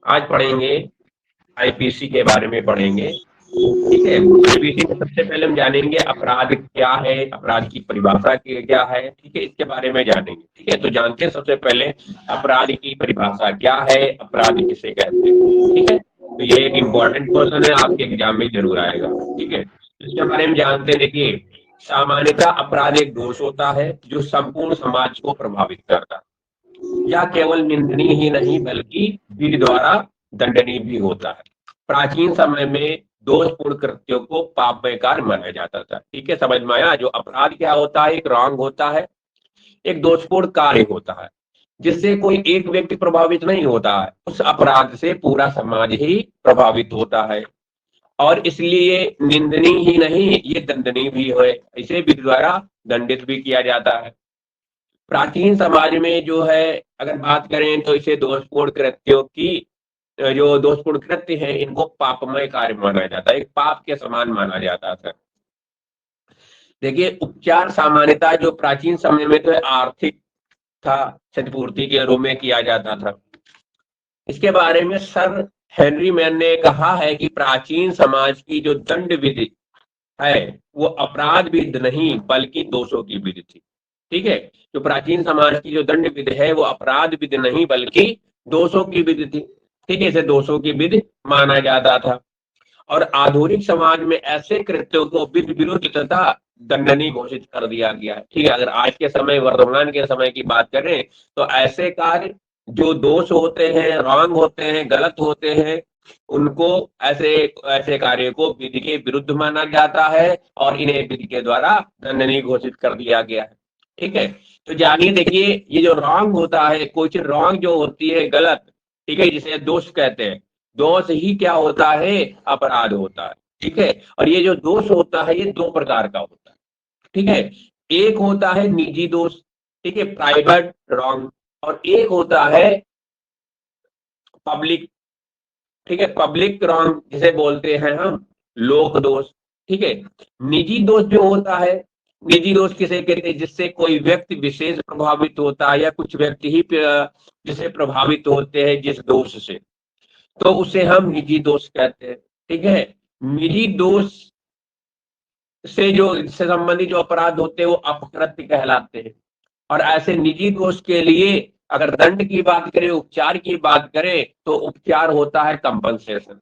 आज पढ़ेंगे आईपीसी के बारे में पढ़ेंगे। ठीक है, आईपीसी में सबसे पहले हम जानेंगे अपराध क्या है, अपराध की परिभाषा क्या है। ठीक है, इसके बारे में जानेंगे। ठीक है, तो जानते हैं सबसे पहले अपराध की परिभाषा क्या है, अपराध किसे कहते हैं। ठीक है, तो ये एक इम्पोर्टेंट क्वेश्चन है, आपके एग्जाम में जरूर आएगा। ठीक है, इसके बारे में जानते हैं। देखिए, सामान्यतः अपराध एक दोष होता है जो संपूर्ण समाज को प्रभावित करता है, या केवल निंदनीय ही नहीं बल्कि विधि द्वारा दंडनीय भी होता है। प्राचीन समय में दोषपूर्ण कृत्यों को पापमय कार्य माना जाता था। ठीक है, समझ में आया। जो अपराध क्या होता है, एक रॉन्ग होता है, एक दोषपूर्ण कार्य होता है जिससे कोई एक व्यक्ति प्रभावित नहीं होता है, उस अपराध से पूरा समाज ही प्रभावित होता है। और इसलिए निंदनीय ही नहीं, ये दंडनीय भी है, इसे विधि द्वारा दंडित भी किया जाता है। प्राचीन समाज में जो है, अगर बात करें तो इसे दोषपूर्ण कृत्यों की, जो दोषपूर्ण कृत्य है, इनको पापमय कार्य माना जाता है, एक पाप के समान माना जाता था। देखिए, उपचार सामान्यतः जो प्राचीन समय में तो आर्थिक था, क्षतिपूर्ति के रूप में किया जाता था। इसके बारे में सर हेनरी मैन ने कहा है कि प्राचीन समाज की जो दंड विधि है वो अपराध विधि नहीं बल्कि दोषों की विधि थी। ठीक है, जो प्राचीन समाज की जो दंड विधि है वो अपराध विधि नहीं बल्कि दोषों की विधि थी। ठीक है, इसे दोषों की विधि माना जाता था। और आधुनिक समाज में ऐसे कृत्यों को विधि विरुद्ध तथा दंडनीय घोषित कर दिया गया है। ठीक है, अगर आज के समय, वर्तमान के समय की बात करें तो ऐसे कार्य जो दोष होते हैं, रॉन्ग होते हैं, गलत होते हैं, उनको, ऐसे ऐसे कार्य को विधि के विरुद्ध माना जाता है और इन्हें विधि के द्वारा दंडनीय घोषित कर दिया गया है। ठीक है, तो जानिए, देखिए, ये जो रॉन्ग होता है, कोई चीज रॉन्ग जो होती है, गलत, ठीक है, जिसे दोष कहते हैं, दोष ही क्या होता है, अपराध होता है। ठीक है, और ये जो दोष होता है ये दो प्रकार का होता है। ठीक है, एक होता है निजी दोष, ठीक है, प्राइवेट रॉन्ग, और एक होता है पब्लिक। ठीक है, पब्लिक रॉन्ग जिसे बोलते हैं हम लोक दोष। ठीक है, निजी दोष जो होता है, निजी दोष किसे कहते हैं, जिससे कोई व्यक्ति विशेष प्रभावित होता है या कुछ व्यक्ति ही जिसे प्रभावित होते हैं जिस दोष से, तो उसे हम निजी दोष कहते हैं। ठीक है, निजी दोष से जो, इससे संबंधित जो अपराध होते हैं वो अपकृत्य कहलाते हैं। और ऐसे निजी दोष के लिए अगर दंड की बात करें, उपचार की बात करें, तो उपचार होता है कंपनसेशन।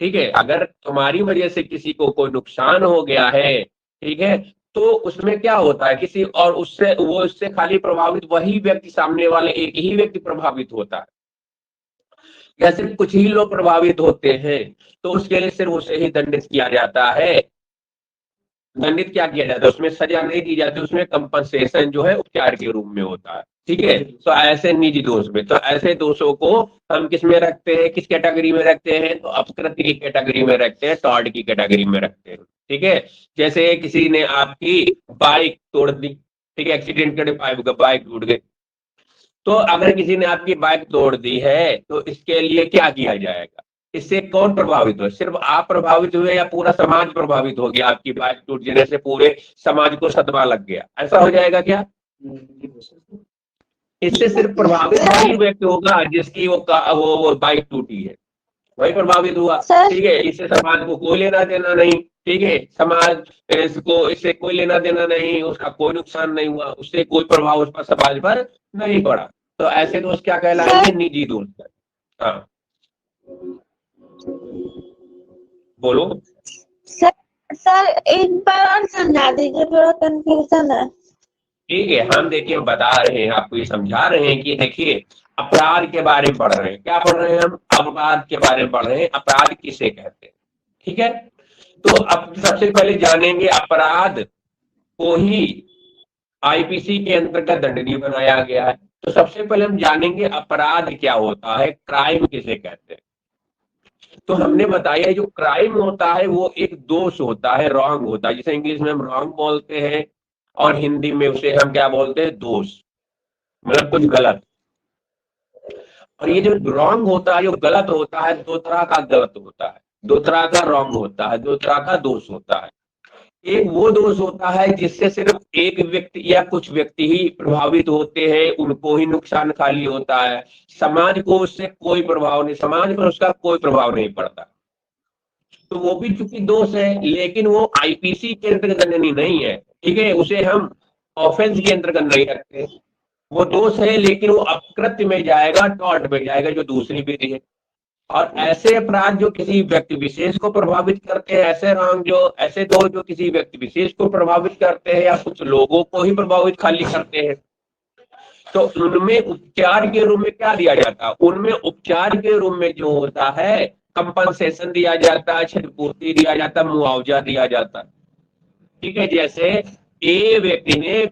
ठीक है, अगर तुम्हारी वजह से किसी को कोई नुकसान हो गया है, ठीक है, तो उसमें क्या होता है, किसी और उससे, वो उससे खाली प्रभावित वही व्यक्ति, सामने वाले एक ही व्यक्ति प्रभावित होता है, या सिर्फ कुछ ही लोग प्रभावित होते हैं, तो उसके लिए सिर्फ उसे ही दंडित किया जाता है। दंडित क्या किया जाता है, उसमें सजा नहीं दी जाती, उसमें कंपनसेशन जो है उपचार के रूप में होता है। ठीक है, तो ऐसे निजी दोष में, तो ऐसे दोषों को हम किस में रखते हैं, किस कैटेगरी में रखते हैं, तो अपकृत्य की कैटेगरी में रखते हैं, टॉर्ट की कैटेगरी में रखते हैं। ठीक है, जैसे किसी ने आपकी बाइक तोड़ दी, ठीक है, एक्सीडेंट करके बाइक टूट गई, तो अगर किसी ने आपकी बाइक तोड़ दी है तो इसके लिए क्या किया जाएगा, इससे कौन प्रभावित हुए, सिर्फ आप प्रभावित हुए या पूरा समाज प्रभावित हो गया, आपकी बाइक टूट जाने से पूरे समाज को सदमा लग गया, ऐसा हो जाएगा क्या? इससे सिर्फ प्रभावित वही व्यक्ति होगा जिसकी वो बाइक टूटी है, वही प्रभावित हुआ। ठीक है, इससे समाज को कोई लेना देना नहीं। ठीक है, समाज इसको, इससे कोई लेना देना नहीं, उसका कोई नुकसान नहीं हुआ, उससे कोई प्रभाव उस पर, समाज पर नहीं पड़ा, तो ऐसे दोस्त क्या कहलाएंगे, निजी दोस्त। हाँ, बोलो। सर सर एक बार और समझा दीजिए, थोड़ा कंफ्यूजन है। ठीक है, हम देखिए बता रहे हैं, आपको ये समझा रहे हैं कि देखिए, अपराध के बारे में पढ़ रहे हैं, क्या पढ़ रहे हैं हम, अपराध के बारे में पढ़ रहे हैं, अपराध किसे कहते हैं। ठीक है, तो अब सबसे पहले जानेंगे अपराध को ही आईपीसी के अंतर्गत दंडनीय बनाया गया है। तो सबसे पहले हम जानेंगे अपराध क्या होता है, क्राइम किसे कहते हैं। तो हमने बताया जो क्राइम होता है वो एक दोष होता है, रॉन्ग होता है, जिसे इंग्लिश में हम रॉन्ग बोलते हैं और हिंदी में उसे हम क्या बोलते हैं, दोष, मतलब कुछ गलत। और ये जो रॉन्ग होता है, जो गलत होता है, दो तरह का गलत होता है, दो तरह का रॉन्ग होता है, दो तरह का दोष होता है। एक वो दोष होता है जिससे सिर्फ एक व्यक्ति या कुछ व्यक्ति ही प्रभावित होते हैं, उनको ही नुकसान खाली होता है, समाज को उससे कोई प्रभाव नहीं, समाज पर उसका कोई प्रभाव नहीं पड़ता। तो वो भी चूंकि दोष है, लेकिन वो आईपीसी के अंतर्गत नहीं है, ठीक है, उसे हम ऑफेंस के अंतर्गत नहीं रखते। वो दोष है लेकिन वो अपकृत्य में जाएगा, टॉर्ट में जाएगा, जो दूसरी विधि है। और ऐसे अपराध जो किसी व्यक्ति विशेष को प्रभावित करते हैं, ऐसे दोष जो किसी व्यक्ति विशेष को प्रभावित करते हैं या कुछ लोगों को ही प्रभावित खाली करते हैं, तो उनमें उपचार के रूप में क्या दिया जाता है? उनमें उपचार के रूप में जो होता है, कंपनसेशन दिया जाता है, क्षतिपूर्ति दिया जाता है, मुआवजा दिया जाता है। ठीक है, जैसे ए व्यक्ति ने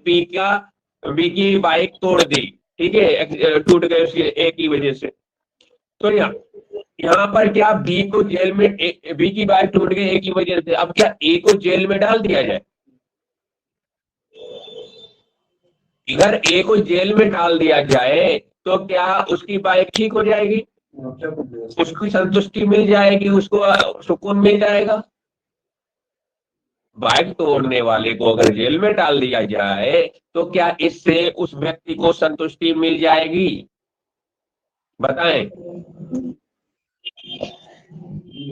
बी की बाइक तोड़ दी, ठीक है, टूट गए उसकी ए की वजह से, तो यहाँ पर क्या बी को जेल में, बी की बाइक टूट गई ए की वजह से, अब क्या ए को जेल में डाल दिया जाए? अगर ए को जेल में डाल दिया जाए तो क्या उसकी बाइक ठीक हो जाएगी? उसकी संतुष्टि मिल जाएगी, उसको सुकून मिल जाएगा? बाइक तोड़ने वाले को अगर जेल में डाल दिया जाए तो क्या इससे उस व्यक्ति को संतुष्टि मिल जाएगी? बताएं।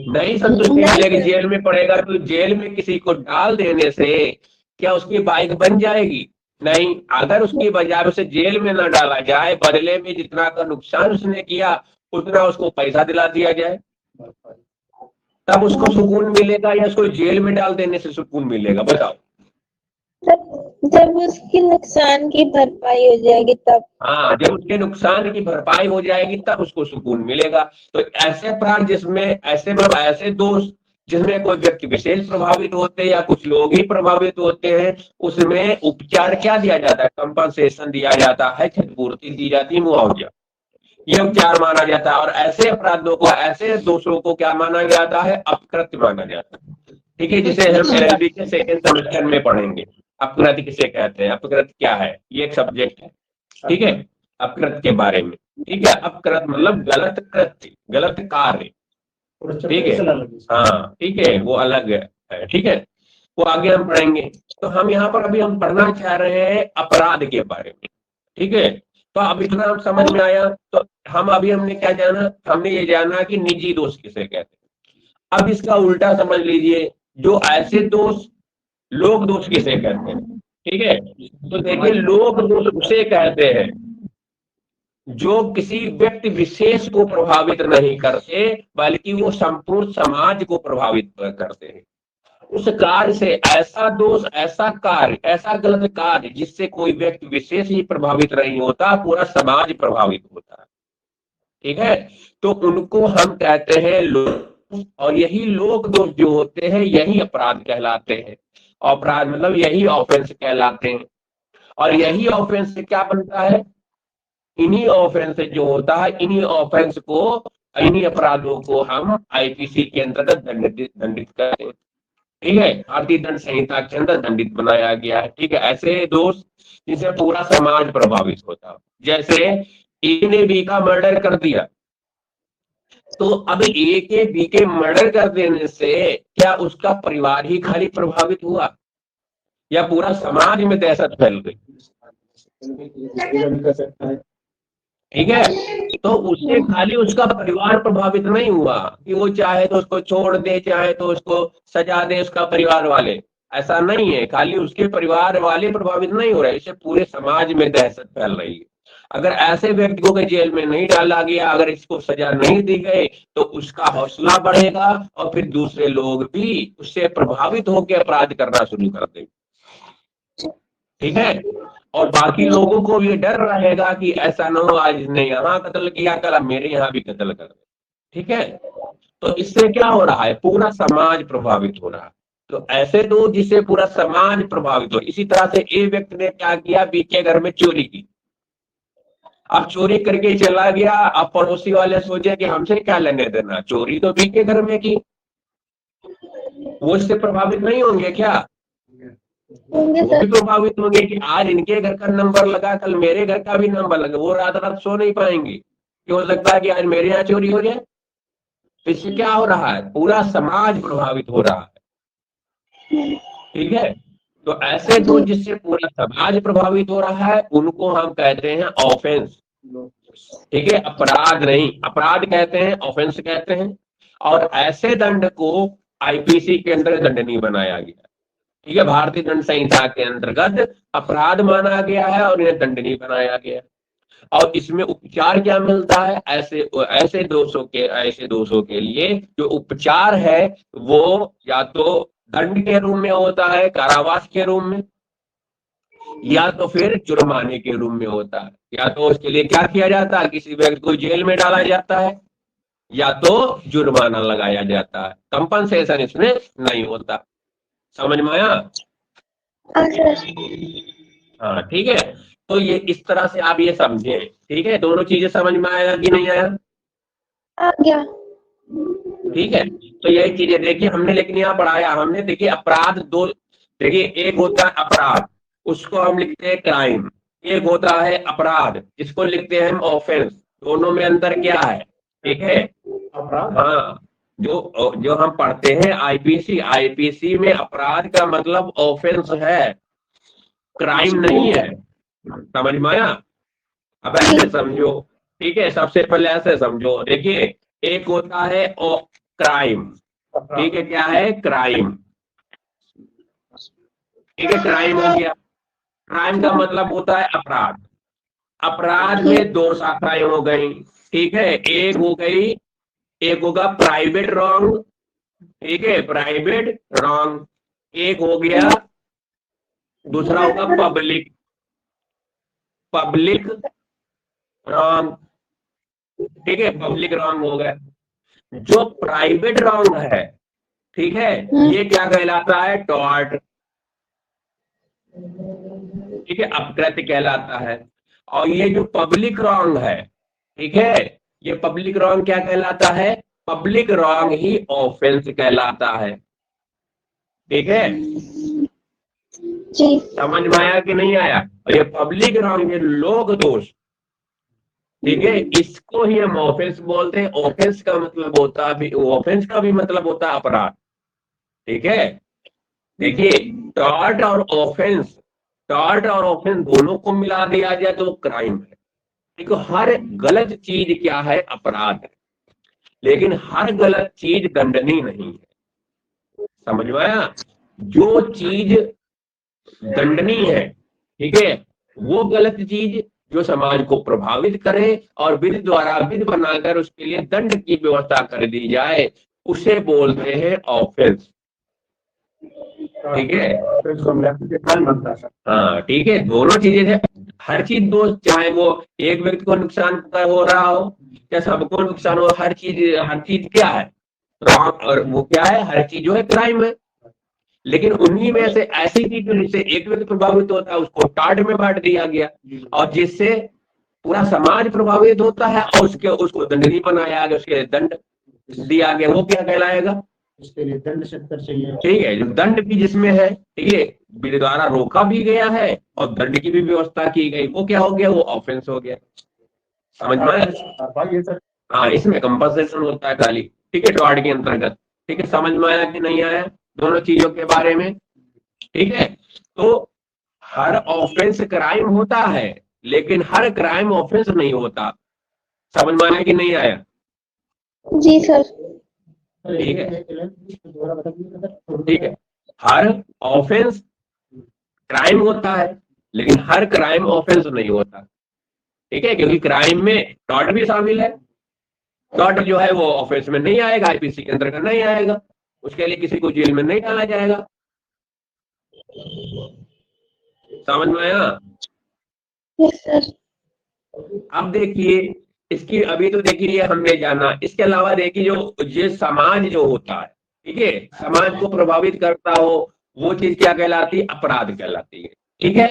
नहीं संतुष्टि मिलेगी, जेल में पड़ेगा। तो जेल में किसी को डाल देने से क्या उसकी बाइक बन जाएगी? नहीं। अगर उसकी बजाय उसे जेल में न डाला जाए, बदले में जितना का नुकसान उसने किया उतना उसको पैसा दिला दिया जाए, तब उसको सुकून मिलेगा या उसको जेल में डाल देने से सुकून मिलेगा? बताओ। जब उसकी नुकसान की भरपाई हो जाएगी तब। हाँ, जब उसके नुकसान की भरपाई हो जाएगी तब उसको सुकून मिलेगा। तो ऐसे अपराध जिसमें ऐसे दोष जिसमें कोई व्यक्ति विशेष प्रभावित होते हैं या कुछ लोग ही प्रभावित होते हैं, उसमें उपचार क्या दिया जाता है? कंपनसेशन दिया जाता है, क्षतिपूर्ति दी जाती है, मुआवजा, ये उपचार माना जाता है। और ऐसे अपराधों को, ऐसे दोषों को क्या माना जाता है? अपकृत्य माना जाता है। ठीक है, जिसे हम एलएलबी के सेकंड सेमेस्टर में पढ़ेंगे। अपकृत्य किसे कहते हैं, अपकृत्य क्या है, ये एक सब्जेक्ट है। ठीक है, अपकृत्य के बारे में। ठीक है, अपकृत्य मतलब गलत कृत्य, गलत कार्य। ठीक है, हाँ ठीक है, वो अलग है। ठीक है, वो आगे हम पढ़ेंगे। तो हम यहाँ पर अभी हम पढ़ना चाह रहे हैं अपराध के बारे में। ठीक है, तो अब इतना हम समझ में आया। तो हमने क्या जाना? हमने ये जाना कि निजी दोष किसे कहते हैं। अब इसका उल्टा समझ लीजिए, जो ऐसे दोष, लोक दोष किसे कहते हैं? ठीक है, तो देखिए, लोक दोष उसे कहते हैं जो किसी व्यक्ति विशेष को प्रभावित नहीं करते, बल्कि वो संपूर्ण समाज को प्रभावित करते हैं। उस कार्य से, ऐसा दोष, ऐसा कार्य, ऐसा गलत कार्य जिससे कोई व्यक्ति विशेष ही प्रभावित नहीं होता, पूरा समाज प्रभावित होता है। ठीक है, तो उनको हम कहते हैं लोक। और यही लोक दोष जो होते हैं यही अपराध कहलाते हैं। अपराध मतलब यही ऑफेंस कहलाते हैं। और यही ऑफेंस से क्या बनता है? इन्हीं ऑफेंस जो होता है, इन्हीं ऑफेंस को, इन्हीं अपराधों को हम आईपीसी के अंतर्गत दंडित करते हैं। ठीक है, भारतीय दंड संहिता के अंदर दंडित बनाया गया है। ठीक है, ऐसे दोष जिससे पूरा समाज प्रभावित होता है। जैसे ए ने बी का मर्डर कर दिया, तो अब ए के बी के मर्डर कर देने से क्या उसका परिवार ही खाली प्रभावित हुआ या पूरा समाज में दहशत फैल गई? ठीक है, तो उससे खाली उसका परिवार प्रभावित नहीं हुआ कि वो चाहे तो उसको छोड़ दे, चाहे तो उसको सजा दे उसका परिवार वाले, ऐसा नहीं है। खाली उसके परिवार वाले प्रभावित नहीं हो रहे, इससे पूरे समाज में दहशत फैल रही है। अगर ऐसे व्यक्ति को जेल में नहीं डाला गया, अगर इसको सजा नहीं दी गई, तो उसका हौसला बढ़ेगा और फिर दूसरे लोग भी उससे प्रभावित होकर अपराध करना शुरू कर देंगे। ठीक है, और बाकी लोगों को भी डर रहेगा कि ऐसा ना हो, आज ने यहाँ कत्ल किया, कल मेरे यहाँ भी कत्ल कर दे। ठीक है, तो इससे क्या हो रहा है? पूरा समाज प्रभावित हो रहा है। तो ऐसे दो जिससे पूरा समाज प्रभावित हो। इसी तरह से ए व्यक्ति ने क्या किया? बी के घर में चोरी की। अब चोरी करके चला गया, अब पड़ोसी वाले सोचे कि हमसे क्या लेने देना, चोरी तो बी के घर में की, वो इससे प्रभावित नहीं होंगे क्या? वो भी प्रभावित होंगे कि आज इनके घर का नंबर लगा, कल मेरे घर का भी नंबर लगा। वो रात रात सो नहीं पाएंगे कि हो सकता है कि आज मेरे यहाँ चोरी हो जाए। इससे क्या हो रहा है? पूरा समाज प्रभावित हो रहा है। ठीक है। तो ऐसे दोष जिससे पूरा समाज प्रभावित हो रहा है उनको हम कहते हैं ऑफेंस। ठीक है, अपराध नहीं, अपराध कहते हैं, ऑफेंस कहते हैं। और ऐसे दंड को आईपीसी के अंदर दंडनीय बनाया गया। ठीक है, भारतीय दंड संहिता के अंतर्गत अपराध माना गया है और इन्हें दंडनीय बनाया गया। और इसमें उपचार क्या मिलता है, ऐसे ऐसे दोषों के लिए जो उपचार है वो या तो दंड के रूप में होता है, कारावास के रूप में, या तो फिर जुर्माने के रूप में होता है। या तो उसके लिए क्या किया जाता है, किसी व्यक्ति को जेल में डाला जाता है या तो जुर्माना लगाया जाता है। कंपनसेशन इसमें नहीं होता। समझ में आया? हाँ ठीक है। तो ये इस तरह से आप ये समझे। ठीक है, दोनों चीजें समझ में आया कि नहीं आया? आ गया। ठीक है, तो यही चीजें देखिए हमने, लेकिन यहाँ पढ़ाया हमने। देखिए अपराध दो, देखिए एक होता है अपराध, उसको हम लिखते हैं क्राइम। एक होता है अपराध, जिसको लिखते हैं हम ऑफेंस। दोनों में अंतर क्या है? ठीक है, अपराध, हाँ, जो जो हम पढ़ते हैं आईपीसी, आईपीसी में अपराध का मतलब ऑफेंस है, क्राइम नहीं है। समझ में आया? अब ऐसे समझो। ठीक है, सबसे पहले ऐसे समझो। देखिए एक होता है क्राइम। ठीक है, क्या है? क्राइम। ठीक है, क्राइम हो गया। क्राइम का मतलब होता है अपराध। अपराध में दो शाखाएं हो गई। ठीक है, एक हो गई, एक होगा प्राइवेट रॉन्ग। ठीक है, प्राइवेट रॉन्ग। एक हो गया, दूसरा होगा पब्लिक, पब्लिक रॉन्ग। ठीक है, पब्लिक रॉन्ग हो गया। जो प्राइवेट रॉन्ग है, ठीक है, ये क्या कहलाता है? टॉर्ट। ठीक है, अपकृत्य कहलाता है। और ये जो पब्लिक रॉन्ग है, ठीक है, ये पब्लिक रॉन्ग क्या कहलाता है? पब्लिक रॉन्ग ही ऑफेंस कहलाता है। ठीक है, जी। समझ में आया कि नहीं आया? और ये पब्लिक रॉन्ग, ये लोक दोष, ठीक है, इसको ही हम ऑफेंस बोलते हैं। ऑफेंस का मतलब होता है, ऑफेंस का भी मतलब होता है अपराध। ठीक है, देखिए टॉर्ट और ऑफेंस, टॉर्ट और ऑफेंस दोनों को मिला दिया जाए तो क्राइम है। देखो हर गलत चीज क्या है? अपराध है। लेकिन हर गलत चीज दंडनीय नहीं है। समझ में आया? जो चीज दंडनीय है, ठीक है, वो गलत चीज जो समाज को प्रभावित करे और विधि द्वारा विधि बनाकर उसके लिए दंड की व्यवस्था कर दी जाए, उसे बोलते हैं ऑफेंस। ठीक है, हाँ ठीक है, दोनों चीजें है। हर चीज दो, चाहे वो एक व्यक्ति को नुकसान हो रहा हो या सबको नुकसान हो, हर चीज क्या है? रॉन्ग। और वो क्या है? हर चीज जो है क्राइम है। लेकिन उन्हीं में से ऐसी चीज जिससे एक व्यक्ति प्रभावित होता है उसको टाट में बांट दिया गया, और जिससे पूरा समाज प्रभावित होता है और उसको दंडनीय बनाया गया, उसके दंड दिया गया, वो क्या कहलाएगा? इसके लिए दंड सत्तर चाहिए। ठीक है, जो दंड भी जिसमें है, ठीक है, विधि द्वारा रोका भी गया है और दंड की भी व्यवस्था की गई, वो क्या हो गया? वो ऑफेंस हो गया। समझ में आया? हाँ, इसमें कंपनसेशन होता है खाली। ठीक है, टॉर्ट के अंतर्गत। ठीक है, समझ में आया कि नहीं आया दोनों चीजों के बारे में? ठीक है, तो हर ऑफेंस क्राइम होता है लेकिन हर क्राइम ऑफेंस नहीं होता। समझ में आया कि नहीं आया? जी सर। ठीक है, ठीक है, हर ऑफेंस क्राइम होता है लेकिन हर क्राइम ऑफेंस नहीं होता। ठीक है, क्योंकि क्राइम में टॉर्ट भी शामिल है। टॉर्ट जो है वो ऑफेंस में नहीं आएगा, आईपीसी के अंतर्गत नहीं आएगा, उसके लिए किसी को जेल में नहीं डाला जाएगा। समझ में आया? Yes sir. अब देखिए इसकी, अभी तो देखिए हमने जाना, इसके अलावा देखिए जो ये समाज जो होता है, ठीक है, समाज को प्रभावित करता हो, वो चीज क्या कहलाती है? अपराध कहलाती है। ठीक है,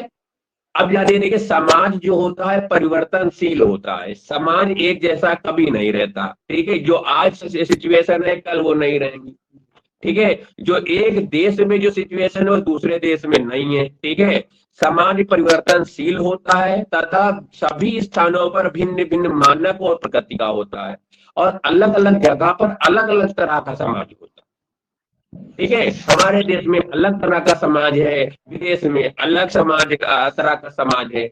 अब याद देखिए समाज जो होता है परिवर्तनशील होता है। समाज एक जैसा कभी नहीं रहता। ठीक है, जो आज सिचुएशन है कल वो नहीं रहेंगी। ठीक है, जो एक देश में जो सिचुएशन है वो दूसरे देश में नहीं है। ठीक है, समाज परिवर्तनशील होता है तथा सभी स्थानों पर भिन्न भिन्न मानक और प्रकृति का होता है और अलग अलग जगह पर अलग अलग तरह का समाज होता है। ठीक है, हमारे देश में अलग तरह का समाज है, विदेश में अलग तरह का समाज है।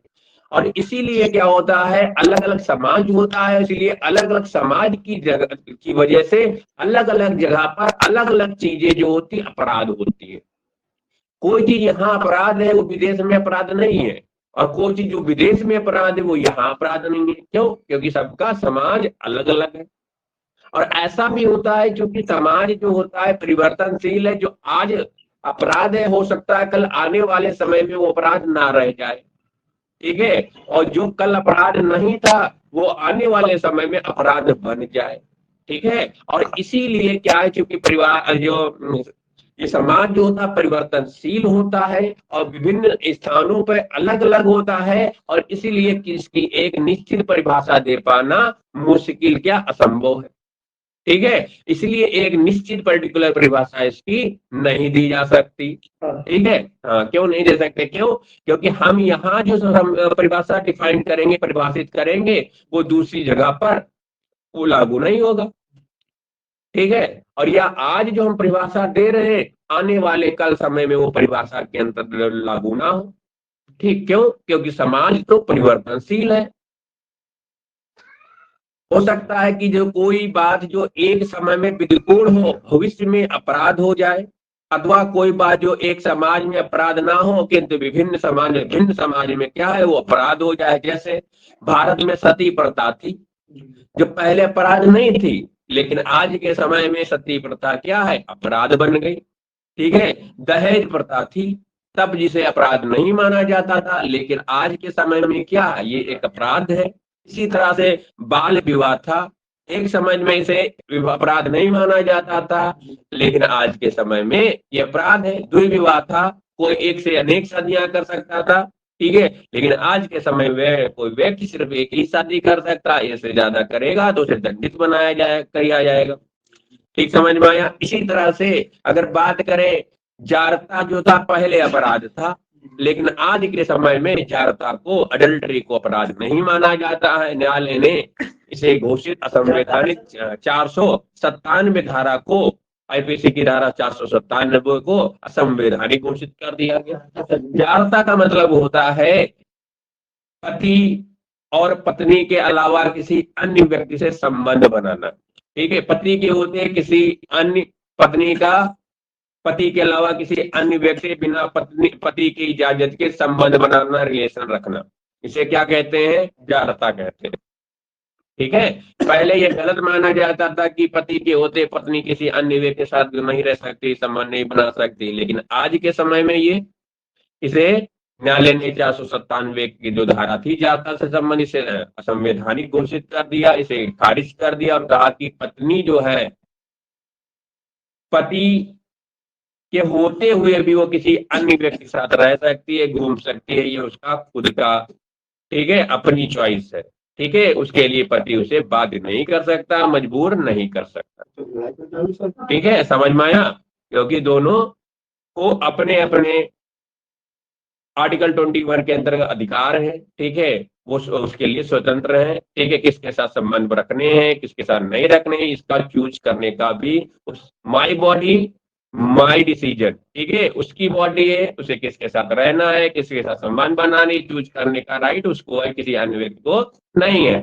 और इसीलिए क्या होता है, अलग अलग समाज होता है, इसलिए अलग अलग समाज की जगह की वजह से अलग अलग जगह पर अलग अलग चीजें जो होती अपराध होती है। कोई चीज यहाँ अपराध है वो विदेश में अपराध नहीं है, और कोई चीज जो विदेश में अपराध है वो यहाँ अपराध नहीं है। क्यों? क्योंकि सबका समाज अलग अलग है। और ऐसा भी होता है क्योंकि समाज जो होता है परिवर्तनशील है, जो आज अपराध है हो सकता है कल आने वाले समय में वो अपराध ना रह जाए। ठीक है, और जो कल अपराध नहीं था वो आने वाले समय में अपराध बन जाए। ठीक है, और इसीलिए क्या है, क्योंकि परिवार जो ये समाज जो होता है परिवर्तनशील होता है और विभिन्न स्थानों पर अलग अलग होता है, और इसीलिए किसकी एक निश्चित परिभाषा दे पाना मुश्किल क्या असंभव है। ठीक है, इसलिए एक निश्चित पर्टिकुलर परिभाषा इसकी नहीं दी जा सकती। ठीक है, हाँ, क्यों नहीं दे सकते? क्यों? क्योंकि हम यहाँ जो परिभाषा डिफाइन करेंगे, परिभाषित करेंगे, वो दूसरी जगह पर वो लागू नहीं होगा। ठीक है, और या आज जो हम परिभाषा दे रहे हैं आने वाले कल समय में वो परिभाषा के अंतर्गत लागू ना हो। ठीक, क्यों? क्योंकि समाज तो परिवर्तनशील है। हो सकता है कि जो कोई बात जो एक समय में विधिपूर्ण हो भविष्य में अपराध हो जाए, अथवा कोई बात जो एक समाज में अपराध ना हो किंतु भिन्न समाज में क्या है वो अपराध हो जाए। जैसे भारत में सती प्रथा थी, जो पहले अपराध नहीं थी, लेकिन आज के समय में सती प्रथा क्या है, अपराध बन गई। ठीक है, दहेज प्रथा थी, तब जिसे अपराध नहीं माना जाता था, लेकिन आज के समय में क्या है, ये एक अपराध है। इसी तरह से बाल विवाह था, एक समय में इसे अपराध नहीं माना जाता था, लेकिन आज के समय में ये अपराध है। दुर्विवाह था, कोई एक से अनेक शादियां कर सकता था। ठीक है, लेकिन आज के समय में कोई व्यक्ति सिर्फ एक ही शादी कर सकता है, इससे ज्यादा करेगा तो उसे दंडित किया जाएगा। ठीक, समझ में आया? इसी तरह से अगर बात करें, जारता जो था पहले अपराध था, लेकिन आज के समय में जारता को, अडल्टरी को अपराध नहीं माना जाता है। न्यायालय ने इसे घोषित असंवैधानिक 497 धारा को, आईपीसी की धारा 497 को असंवैधानिक घोषित कर दिया गया। जारता का मतलब होता है पति और पत्नी के अलावा किसी अन्य व्यक्ति से संबंध बनाना। ठीक है, पति के होते किसी अन्य, पत्नी का पति के अलावा किसी अन्य व्यक्ति बिना पति की इजाजत के संबंध बनाना, रिलेशन रखना, इसे क्या कहते हैं? जारता कहते हैं। ठीक है, पहले ये गलत माना जाता था कि पति के होते पत्नी किसी अन्य व्यक्ति के साथ नहीं रह सकती, संबंध नहीं बना सकती, लेकिन आज के समय में ये इसे न्यायालय ने 497 की जो धारा थी जारता से संबंधित से असंवैधानिक घोषित कर दिया, इसे खारिज कर दिया और कहा कि पत्नी जो है पति के होते हुए भी वो किसी अन्य व्यक्ति के साथ रह सकती है, घूम सकती है, ये उसका खुद का, ठीक है, अपनी चॉइस है। ठीक है, उसके लिए पति उसे बाध्य नहीं कर सकता, मजबूर नहीं कर सकता। ठीक है, समझ में आया? क्योंकि दोनों को अपने अपने आर्टिकल 21 के अंतर्गत अधिकार है। ठीक है, वो उसके लिए स्वतंत्र है। ठीक है, किसके साथ संबंध रखने हैं, किसके साथ नहीं रखने हैं, इसका चूज करने का भी माई बॉडी माई डिसीजन। ठीक है, उसकी बॉडी है, उसे किसके साथ रहना है, किसके साथ संबंध बनाने, चूज करने का राइट उसको है, किसी अन्य व्यक्ति को नहीं है।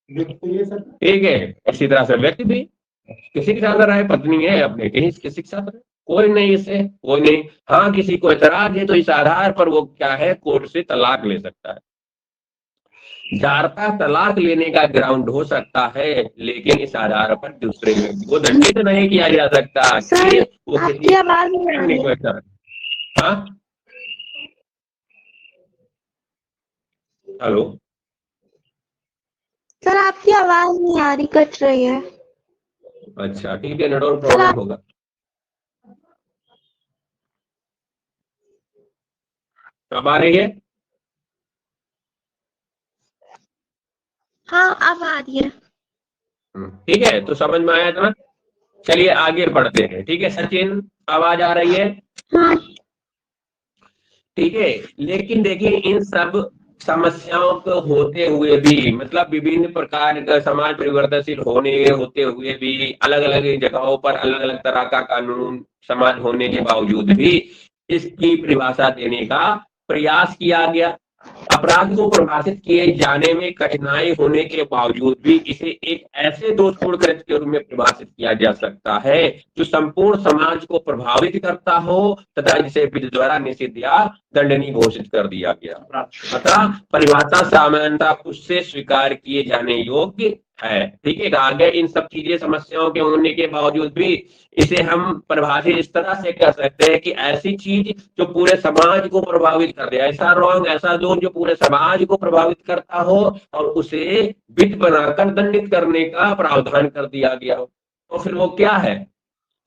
ठीक है, इसी तरह से व्यक्ति भी किसी के साथ रहे, पत्नी है अपने किसी के साथ रहे, कोई नहीं, इसे कोई नहीं। हाँ, किसी को एतराज है तो इस आधार पर वो क्या है, कोर्ट से तलाक ले सकता है। जारता तलाक लेने का ग्राउंड हो सकता है, लेकिन इस आधार पर दूसरे व्यक्ति को दंडित नहीं किया जा सकता। सर, वो आपकी आवाज नहीं आ रही है। हाँ, हेलो सर, आपकी आवाज नहीं आ रही, कट रही है। अच्छा, ठीक है, नेटवर्क प्रॉब्लम होगा। अब आ रही है? हाँ, अब आ रही है। ठीक है, तो समझ में आया था। चलिए आगे बढ़ते हैं। ठीक है सचिन, आवाज आ रही है? हाँ, ठीक है, लेकिन देखिए इन सब समस्याओं को होते हुए भी, मतलब विभिन्न प्रकार का समाज परिवर्तनशील होते हुए भी, अलग अलग जगहों पर अलग अलग तरह का कानून समाज होने के बावजूद भी इसकी परिभाषा देने का प्रयास किया गया। अपराध को परिभाषित किए जाने में कठिनाई होने के बावजूद भी इसे एक ऐसे दोषपूर्ण कृत्य के रूप में परिभाषित किया जा सकता है जो संपूर्ण समाज को प्रभावित करता हो तथा जिसे विधि द्वारा निषिद्ध या दंडनीय घोषित कर दिया गया। अतः परिभाषा सामान्यतः उससे स्वीकार किए जाने योग्य है। ठीक है, आगे इन सब चीजें समस्याओं के होने के बावजूद भी इसे हम परिभाषित इस तरह से कर सकते हैं कि ऐसी चीज जो पूरे समाज को प्रभावित कर दे, ऐसा रॉन्ग, ऐसा दोष जो पूरे समाज को प्रभावित करता हो और उसे विध बनाकर दंडित करने का प्रावधान कर दिया गया हो, तो फिर वो क्या है?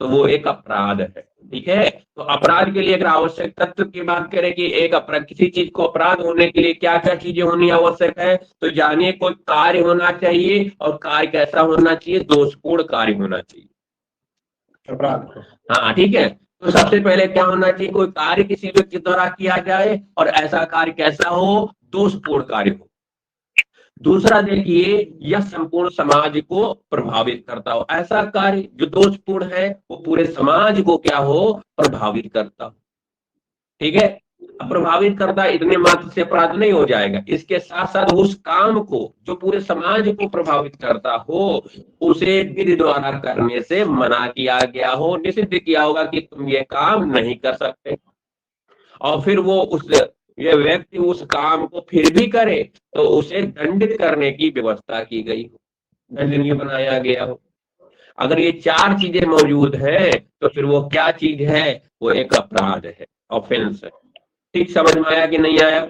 तो वो एक अपराध है। ठीक है, तो अपराध के लिए अगर आवश्यक तत्व की बात करें कि एक अपराध, किसी चीज को अपराध होने के लिए क्या क्या चीजें होनी आवश्यक है, तो जानिए कोई कार्य होना चाहिए, और कार्य कैसा होना चाहिए? दोषपूर्ण कार्य होना चाहिए अपराध। हाँ, ठीक है। तो सबसे पहले क्या होना चाहिए? कोई कार्य किसी व्यक्ति द्वारा किया जाए और ऐसा कार्य कैसा हो? दोषपूर्ण कार्य हो। दूसरा देखिए, यह संपूर्ण समाज को प्रभावित करता हो। ऐसा कार्य जो दोषपूर्ण है वो पूरे समाज को क्या हो? प्रभावित करता हो। ठीक है, प्रभावित करता इतने मात्र से अपराध नहीं हो जाएगा, इसके साथ साथ उस काम को जो पूरे समाज को प्रभावित करता हो उसे विधि द्वारा करने से मना किया गया हो, निषिद्ध किया होगा कि तुम ये काम नहीं कर सकते, और फिर वो ये व्यक्ति उस काम को फिर भी करे तो उसे दंडित करने की व्यवस्था की गई हो, दंडनीय बनाया गया हो। अगर ये चार चीजें मौजूद है तो फिर वो क्या चीज है? वो एक अपराध है, ऑफेंस है। ठीक समझ में आया कि नहीं आया?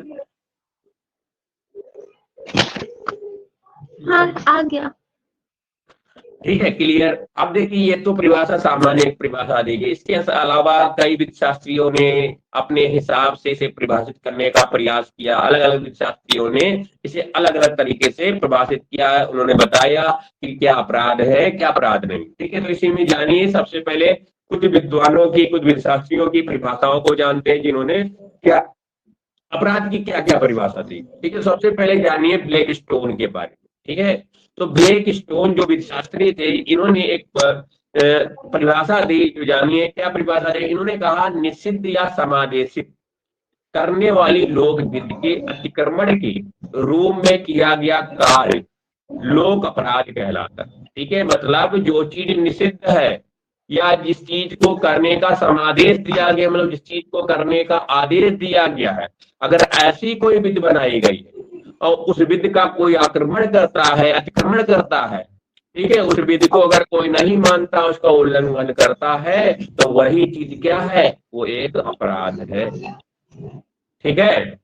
हाँ, आ गया। ठीक है, क्लियर। अब देखिए, ये तो परिभाषा सामान्य एक परिभाषा दी गई, इसके अलावा कई वित्तशास्त्रियों ने अपने हिसाब से इसे परिभाषित करने का प्रयास किया। अलग अलग वित्तशास्त्रियों ने इसे अलग अलग तरीके से परिभाषित किया। उन्होंने बताया कि क्या अपराध है, क्या अपराध नहीं। ठीक है, तो इसी में जानिए, सबसे पहले कुछ विद्वानों की, कुछ वित्तशास्त्रियों की परिभाषाओं को जानते हैं जिन्होंने क्या अपराध की क्या क्या परिभाषा दी। ठीक है, सबसे पहले जानिए ब्लैक स्टोन के बारे में। ठीक है, तो ब्लैक स्टोन जो वित्तशास्त्री थे, इन्होंने एक परिभाषा दी, जो जानिए क्या परिभाषा दी। इन्होंने कहा, निषिद्ध या समादेशित करने वाली लोक विधि के अतिक्रमण के रूप में किया गया कार्य लोक अपराध कहलाता है। ठीक है, मतलब जो चीज निषिद्ध है या जिस चीज को करने का समादेश दिया गया, मतलब जिस चीज को करने का आदेश दिया गया है, अगर ऐसी कोई विधि बनाई गई है और उस विधि का कोई आक्रमण करता है, अतिक्रमण करता है, ठीक है, उस विधि को अगर कोई नहीं मानता, उसका उल्लंघन करता है, तो वही चीज क्या है? वो एक अपराध है। ठीक है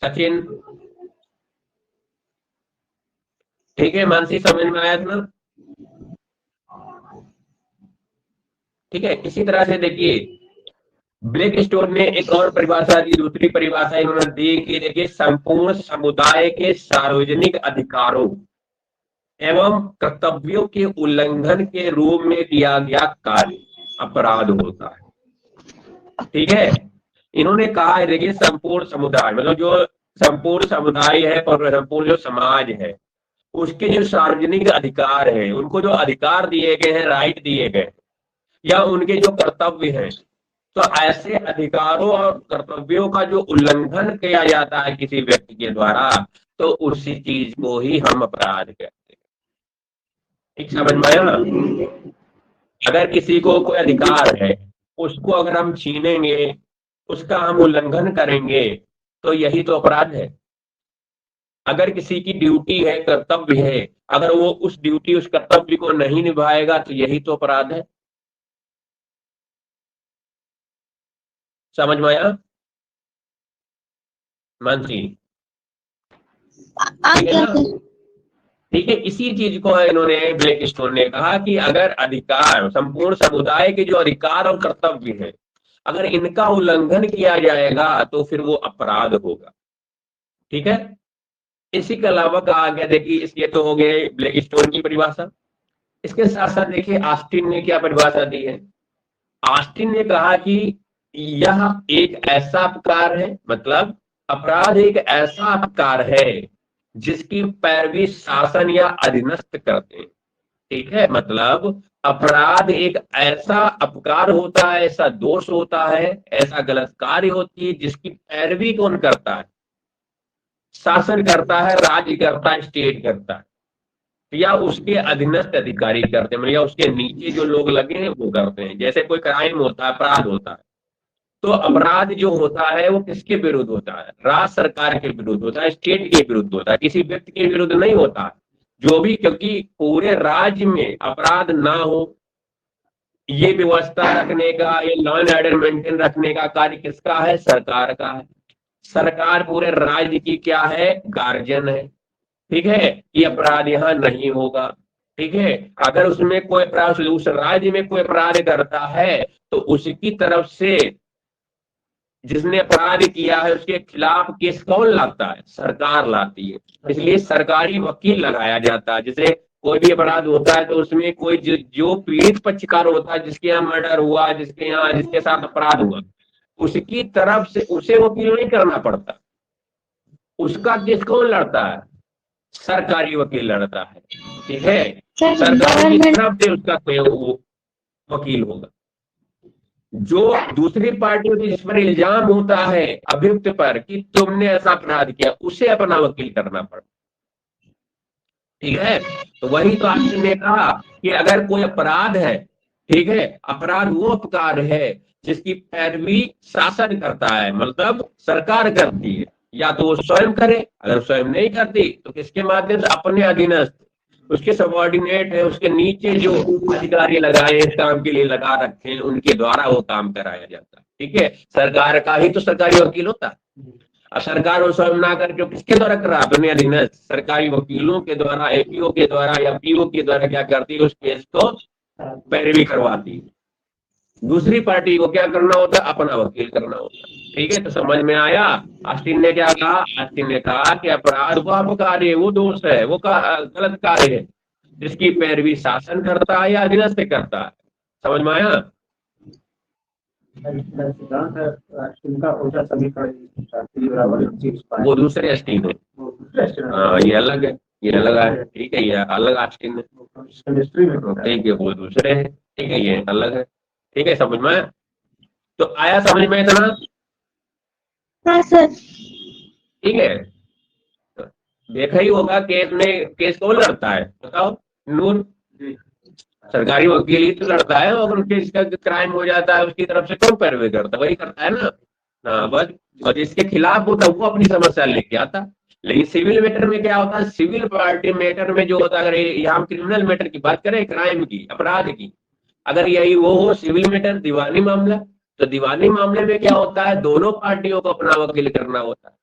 सचिन? ठीक है मानसी, समझ में आया था? ठीक है, इसी तरह से देखिए, ब्लैक स्टोन ने एक और परिभाषा दी, दूसरी परिभाषा इन्होंने दी कि देखिए, संपूर्ण समुदाय के सार्वजनिक अधिकारों एवं कर्तव्यों के उल्लंघन के रूप में किया गया कार्य अपराध होता है। ठीक है, इन्होंने कहा है, देखिए, संपूर्ण समुदाय मतलब जो संपूर्ण समुदाय है और संपूर्ण जो समाज है, उसके जो सार्वजनिक अधिकार है, उनको जो अधिकार दिए गए हैं, राइट दिए गए, या उनके जो कर्तव्य हैं, तो ऐसे अधिकारों और कर्तव्यों का जो उल्लंघन किया जाता है किसी व्यक्ति के द्वारा, तो उसी चीज को ही हम अपराध कहते हैं। ठीक समझ में आया ना? अगर किसी को कोई अधिकार है, उसको अगर हम छीनेंगे, उसका हम उल्लंघन करेंगे, तो यही तो अपराध है। अगर किसी की ड्यूटी है, कर्तव्य है, अगर वो उस ड्यूटी, उस कर्तव्य को नहीं निभाएगा, तो यही तो अपराध है। समझ में आया मानसी? आ ठीक है गया ना? फिर। ठीक है, इसी चीज को इन्होंने, ब्लैक स्टोन ने कहा कि अगर अधिकार, संपूर्ण समुदाय के जो अधिकार और कर्तव्य है, अगर इनका उल्लंघन किया जाएगा तो फिर वो अपराध होगा। ठीक है, इसी के अलावा कहा गया, देखिए, इसके तो हो गए ब्लैक स्टोन की परिभाषा। इसके साथ साथ देखिए, ऑस्टिन ने क्या परिभाषा दी है। ऑस्टिन ने कहा कि यह एक ऐसा अपकार है, मतलब अपराध एक ऐसा अपकार है जिसकी पैरवी शासन या अधीनस्थ करते हैं। ठीक है, मतलब अपराध एक ऐसा अपकार होता है, ऐसा दोष होता है, ऐसा गलत कार्य होती है जिसकी पैरवी कौन करता है? शासन करता है, राज्य करता है, स्टेट करता है, या उसके अधीनस्थ अधिकारी करते हैं, या उसके नीचे जो लोग लगे हैं वो करते हैं। जैसे कोई क्राइम होता है, अपराध होता है, तो अपराध जो होता है वो किसके विरुद्ध होता है? राज्य सरकार के विरुद्ध होता है, स्टेट के विरुद्ध होता है, किसी व्यक्ति के विरुद्ध नहीं होता है। जो भी, क्योंकि पूरे राज्य में अपराध ना हो ये व्यवस्था रखने का, ये लॉ एंड ऑर्डर मेंटेन रखने का कार्य किसका है? सरकार का है। सरकार पूरे राज्य की क्या है? गार्जियन है। ठीक है, कि अपराध यहाँ नहीं होगा। ठीक है, अगर उसमें कोई अपराध, उस राज्य में कोई अपराध करता है तो उसकी तरफ से जिसने अपराध किया है उसके खिलाफ केस कौन लाता है? सरकार लाती है। इसलिए सरकारी वकील लगाया जाता है। जैसे कोई भी अपराध होता है तो उसमें कोई जो पीड़ित पक्षकार होता है, जिसके यहाँ मर्डर हुआ, जिसके साथ अपराध हुआ, उसकी तरफ से उसे वकील नहीं करना पड़ता, उसका केस कौन लड़ता है? सरकारी वकील लड़ता है। ठीक है, सरकार की तरफ से उसका कोई वकील होगा। जो दूसरी पार्टी होती है जिस पर इल्जाम होता है अभियुक्त पर कि तुमने ऐसा अपराध किया, उसे अपना वकील करना पड़ता। ठीक है, तो वही तो आपने कहा कि अगर कोई अपराध है, ठीक है, अपराध वो अपकार है जिसकी पैरवी शासन करता है, मतलब सरकार करती है, या तो वो स्वयं करे, अगर स्वयं नहीं करती तो किसके माध्यम से? अपने अधीनस्थ, उसके सबऑर्डिनेट है, उसके नीचे जो अधिकारी लगाए इस काम के लिए लगा रखे हैं, उनके द्वारा वो काम कराया जाता है। ठीक है, सरकार का ही तो सरकारी वकील होता है। अब सरकार वो स्वयं ना करके किसके द्वारा कर रहा है? अपने अधीनस्थ सरकारी वकीलों के द्वारा, एपीओ के द्वारा या पीओ के द्वारा क्या करती है? उस केस को पैरवी करवाती है। दूसरी पार्टी को क्या करना होता है? अपना वकील करना होता है। ठीक है, तो समझ में आया? ऑस्टिन ने क्या कहा? ऑस्टिन ने कहा कि अपराध वो अपकार्य है, वो दोष है, वो गलत कार्य है जिसकी पैरवी शासन करता है या अधीनस्थ करता है। समझ में आया? वो दूसरे ऑस्टिन है, ये अलग है, ये अलग है। ठीक है, ये अलग ऑस्टिन है। ठीक है, वो दूसरे है। ठीक है, ये अलग है। ठीक है, समझ में? तो आया समझ में इतना? हाँ सर। ठीक है, देखा ही होगा केस में, केस कौन लड़ता है बताओ? नूर सरकारी वकील ही तो लड़ता है। और केस का क्राइम हो जाता है उसकी तरफ से कौन पैरवी करता है? वही करता है ना। हाँ बस, और जिसके खिलाफ होता है वो अपनी समस्या लेके आता। लेकिन सिविल मैटर में क्या होता है? सिविल पार्टी मैटर में जो होता है, अगर यहाँ क्रिमिनल मैटर की बात करें, क्राइम की, अपराध की, अगर यही वो हो सिविल मैटर, दीवानी मामला, तो दीवानी मामले में क्या होता है? दोनों पार्टियों को अपना वकील करना होता है।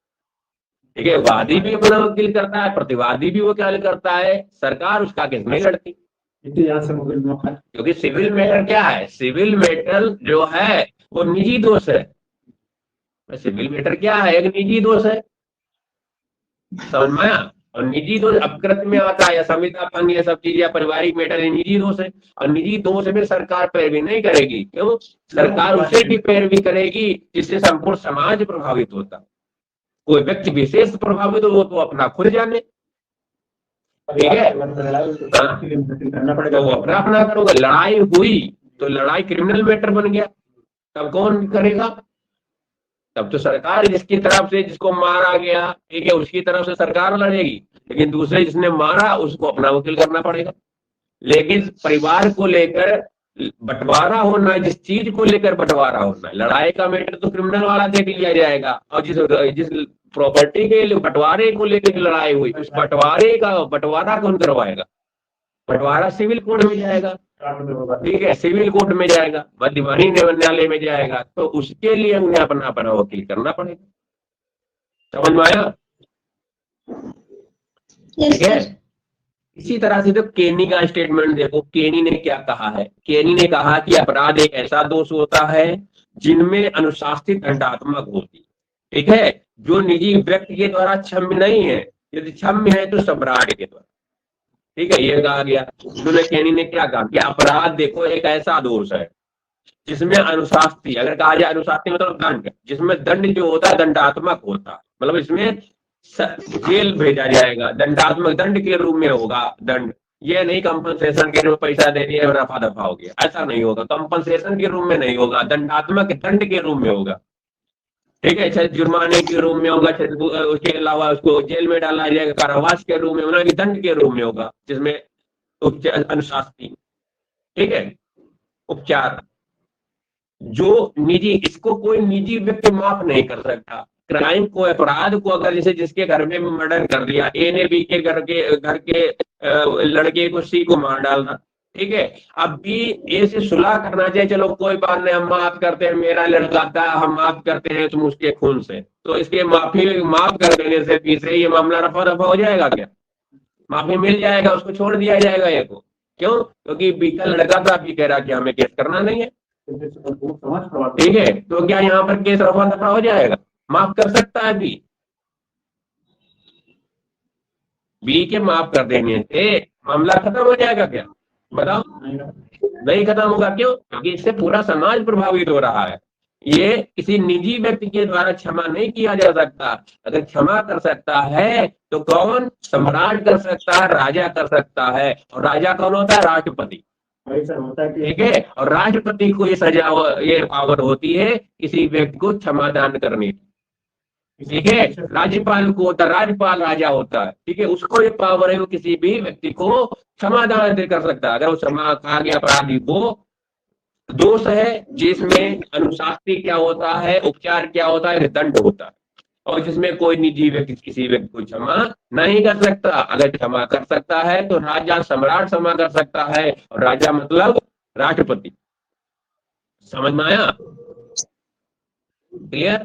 ठीक है, वादी भी अपना वकील करता है, प्रतिवादी भी वकील करता है, सरकार उसका केस नहीं लड़ती। क्योंकि सिविल मैटर क्या है? सिविल मैटर जो है वो निजी दोष है। सिविल मैटर क्या है? एक निजी दोष है। समझ में आया? और निजी दोष अपकृत में आता है, या संविदा भंग, ये सब चीज, या पारिवारिक मैटर, निजी दोष है। और निजी दोष में सरकार पैरवी नहीं करेगी। क्यों? सरकार उसे भी पैरवी करेगी जिससे संपूर्ण समाज प्रभावित होता। कोई व्यक्ति विशेष प्रभावित हो तो अपना खुद जाने। ठीक है, तो वो अपना करोगे। लड़ाई हुई तो लड़ाई क्रिमिनल मैटर बन गया, तब कौन करेगा? तब तो सरकार, जिसकी तरफ से जिसको मारा गया, ठीक है, उसकी तरफ से सरकार लड़ेगी। लेकिन दूसरे जिसने मारा उसको अपना वकील करना पड़ेगा। लेकिन परिवार को लेकर बंटवारा होना है, जिस चीज को लेकर बंटवारा होना है, लड़ाई का मैटर तो क्रिमिनल वाला देख लिया जाएगा। और जिस प्रॉपर्टी के बंटवारे को लेकर लड़ाई हुई, उस बंटवारा कौन करवाएगा? बंटवारा सिविल कोर्ट में जाएगा। ठीक है, सिविल कोर्ट में जाएगा, दीवानी न्यायालय में जाएगा, तो उसके लिए उन्हें अपना अपना वकील करना पड़ेगा। समझ में आया? ठीक है, इसी तरह से तो केनी का स्टेटमेंट देखो। केनी ने क्या कहा है? केनी ने कहा कि अपराध एक ऐसा दोष होता है जिनमें अनुशासित दंडात्मक होती है। ठीक है, जो निजी व्यक्ति के द्वारा क्षम्य नहीं है, यदि क्षम्य है तो सम्राट के द्वारा। ठीक है, ये कहा गया। उन्होंने, केनी ने क्या कहा कि अपराध देखो एक ऐसा दोष है जिसमें अनुशास्त्री, अगर कहा जाए अनुशास्त्री मतलब दंड, जिसमें दंड जो होता है दंडात्मक होता है, मतलब इसमें जेल भेजा जाएगा, दंडात्मक दंड के रूप में होगा दंड। ये नहीं कंपनसेशन के रूप में पैसा दे दिया रफा दफा हो गया, ऐसा नहीं होगा। कंपनसेशन के रूप में नहीं होगा, दंडात्मक दंड के रूप में होगा। ठीक है, चाहे जुर्माने के रूप में होगा, उसके अलावा उसको जेल में डाला जाएगा, कारावास के रूप में, मतलब दंड के रूप में होगा, जिसमें अनुशास्त्री। ठीक है, उपचार जो निजी, इसको कोई निजी व्यक्ति माफ नहीं कर सकता। क्राइम को, अपराध को, अगर जैसे जिसके घर में मर्डर कर दिया, ए ने बी के घर के लड़के को, सी को मार डालना, ठीक है, अब बी ए से सुलह करना चाहिए, चलो कोई बात नहीं हम माफ करते हैं, मेरा लड़का था, हम माफ करते हैं तुम उसके खून से, तो इसके माफ कर देने से पीछे ये मामला रफा दफा हो जाएगा क्या? माफी मिल जाएगा, उसको छोड़ दिया जाएगा ये को। क्यों? क्योंकि बी का लड़का था, बी कह रहा कि हमें केस करना नहीं है। ठीक है, तो क्या यहाँ पर केस रफा दफा हो जाएगा? माफ कर सकता है बी के माफ कर देने से मामला खत्म हो जाएगा क्या? बताओ, नहीं खत्म होगा। क्यों? क्योंकि इससे पूरा समाज प्रभावित हो रहा है। ये किसी निजी व्यक्ति के द्वारा क्षमा नहीं किया जा सकता। अगर क्षमा कर सकता है तो कौन? सम्राट कर सकता है, राजा कर सकता है। और राजा कौन होता है? राष्ट्रपति। ठीक है, और राष्ट्रपति को ये सजा, ये पावर होती है किसी व्यक्ति को क्षमादान करने की। ठीक है, राज्यपाल को होता है, राज्यपाल राजा होता है। ठीक है, उसको ये पावर है, वो किसी भी व्यक्ति को क्षमादान कर सकता है। अगर वो क्षमा कहा गया अपराधी को दोष है, जिसमें अनुशास्त्री क्या होता है, उपचार क्या होता है, दंड होता है, और जिसमें कोई निजी व्यक्ति किसी व्यक्ति को क्षमा नहीं कर सकता। अगर क्षमा कर सकता है तो राजा, सम्राट क्षमा कर सकता है, और राजा मतलब राष्ट्रपति। समझ में आया? क्लियर?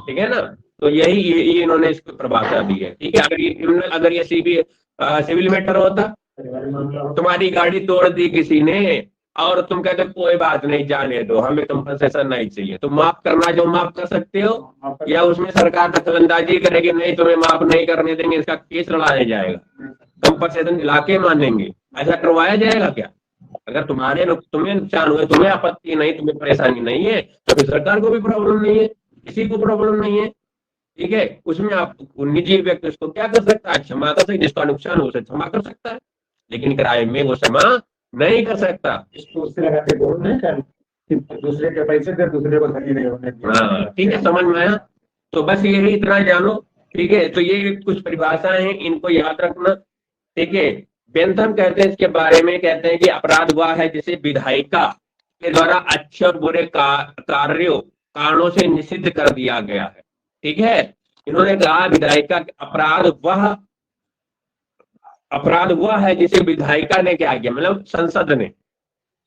ठीक है ना? तो यही ये इन्होंने इसको परिभाषा दी है। ठीक है, अगर ये सिविल मैटर होता, तुम्हारी गाड़ी तोड़ दी किसी ने और तुम कहते कोई बात नहीं, जाने दो, हमें कंपनसेशन नहीं चाहिए, तो माफ करना जो माफ कर सकते हो, या उसमें सरकार दखलंदाजी करेगी, नहीं तुम्हें माफ नहीं करने देंगे, इसका केस लड़ाया जाएगा, कंपनसेशन दिला के मानेंगे। ऐसा करवाया जाएगा क्या? अगर तुम्हें नुकसान हुए, तुम्हें आपत्ति नहीं, तुम्हें परेशानी नहीं है, तो फिर सरकार को भी प्रॉब्लम नहीं है, किसी को प्रॉब्लम नहीं है। ठीक है, उसमें आप निजी व्यक्ति उसको क्या कर सकता है? क्षमा कर सकता है, जिसका नुकसान हो उसे क्षमा कर सकता है, लेकिन क्राइम में वो क्षमा नहीं कर सकता। इसको उससे लगा के बोल नहीं कर, दूसरे के पैसे दे, दूसरे को धनी नहीं होने। हाँ, ठीक है, समझ में आया? तो बस यही इतना जानो। ठीक है, तो ये कुछ परिभाषाएं हैं, इनको याद रखना। ठीक है, बेंथम कहते हैं इसके बारे में, कहते हैं कि अपराध वह है जिसे विधायिका के द्वारा अच्छे और बुरे कारणों से निषिद्ध कर दिया गया है। ठीक है, इन्होंने कहा विधायिका अपराध वह है जिसे विधायिका ने क्या किया, मतलब संसद ने,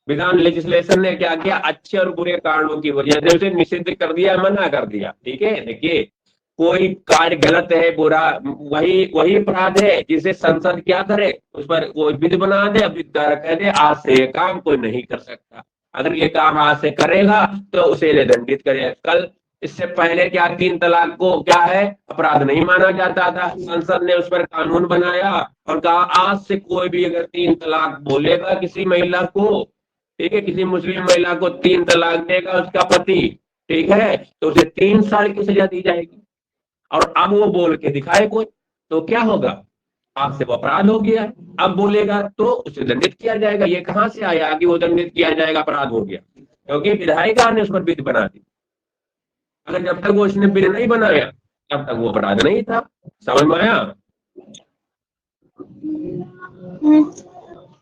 विधान लेजिस्लेशन ने क्या किया, अच्छे और बुरे कारणों की वजह से उसे निषिद्ध कर दिया, मना कर दिया। ठीक है, देखिए कोई कार्य गलत है, बुरा, वही अपराध है जिसे संसद क्या करे, उस पर कोई विधि बना दे, विधि द्वारा कह दे आज से ये काम कोई नहीं कर सकता, अगर ये काम आज से करेगा तो उसे दंडित करेगा। कल इससे पहले क्या 3 तलाक को क्या है, अपराध नहीं माना जाता था, संसद ने उस पर कानून बनाया और कहा आज से कोई भी अगर 3 तलाक बोलेगा किसी महिला को, ठीक है, किसी मुस्लिम महिला को 3 तलाक देगा उसका पति, ठीक है, तो उसे 3 साल की सजा दी जाएगी। और अब वो बोल के दिखाए कोई, तो क्या होगा, आज से वो अपराध हो गया है, अब बोलेगा तो उसे दंडित किया जाएगा। ये कहां से आया कि वो दंडित किया जाएगा, अपराध हो गया? क्योंकि विधायिका ने उस पर विधि बना दी। अगर जब तक वो उसने बिल नहीं बनाया तब तक वो अपराध नहीं था। समझ में आया?